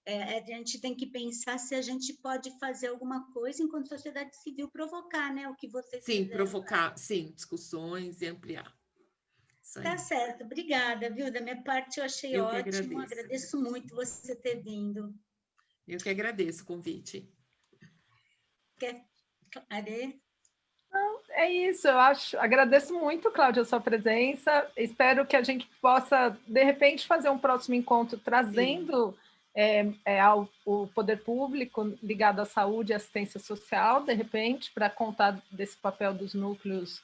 a gente tem que pensar se a gente pode fazer alguma coisa enquanto sociedade civil provocar, né? O que vocês Sim, fizeram. provocar, sim, discussões e ampliar. Tá certo, obrigada, viu? Da minha parte eu achei ótimo, agradeço muito você ter vindo. Eu que agradeço o convite. Are? É isso, agradeço muito, Cláudia, a sua presença. Espero que a gente possa, de repente, fazer um próximo encontro trazendo o poder público ligado à saúde e assistência social, de repente, para contar desse papel dos núcleos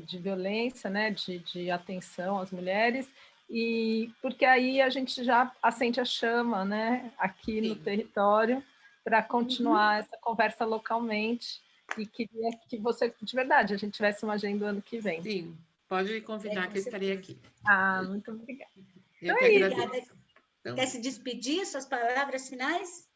de violência, né, de atenção às mulheres, e porque aí a gente já acende a chama, né, aqui no território, para continuar essa conversa localmente. E queria que você, de verdade, a gente tivesse uma agenda ano que vem. Sim, pode me convidar que eu estarei aqui. Muito obrigada. Eu que agradeço. Então, quer se despedir, suas palavras finais?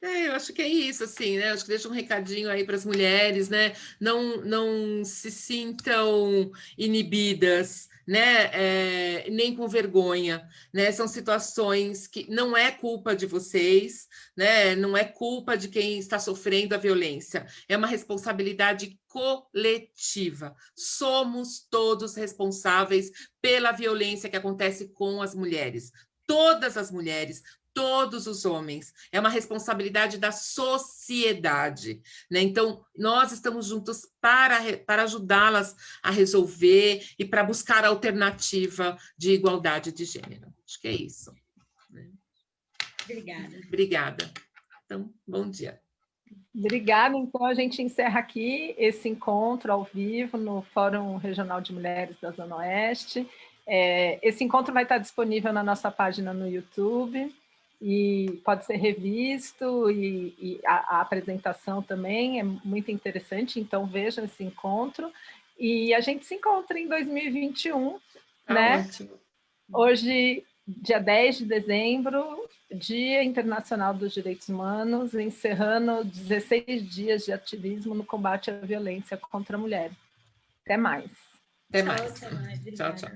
Eu acho que é isso, assim, né? Acho que deixa um recadinho aí para as mulheres, né? Não se sintam inibidas, né? Nem com vergonha, né? São situações que não é culpa de vocês, né? Não é culpa de quem está sofrendo a violência. É uma responsabilidade coletiva. Somos todos responsáveis pela violência que acontece com as mulheres. Todas as mulheres, todos os homens, é uma responsabilidade da sociedade, né? Então, nós estamos juntos para ajudá-las a resolver e para buscar a alternativa de igualdade de gênero. Acho que é isso. Né? Obrigada. Obrigada. Então, bom dia. Obrigada. Então, a gente encerra aqui esse encontro ao vivo no Fórum Regional de Mulheres da Zona Oeste. Esse encontro vai estar disponível na nossa página no YouTube, e pode ser revisto, e a apresentação também é muito interessante, então vejam esse encontro, e a gente se encontra em 2021, né? Ótimo. Hoje, dia 10 de dezembro, Dia Internacional dos Direitos Humanos, encerrando 16 dias de ativismo no combate à violência contra a mulher. Até mais. Até mais. Tchau, mais. Tchau, tchau.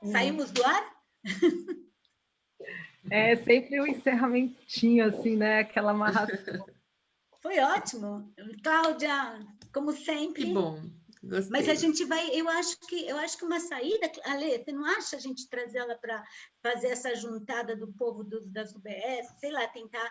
Saímos do ar? É sempre um encerramentinho, assim, né? Aquela amarração. Foi ótimo. Cláudia, como sempre. Que bom. Gostei. Mas a gente vai, eu acho que uma saída, Ale, você não acha a gente trazer ela para fazer essa juntada do povo das UBS, sei lá, tentar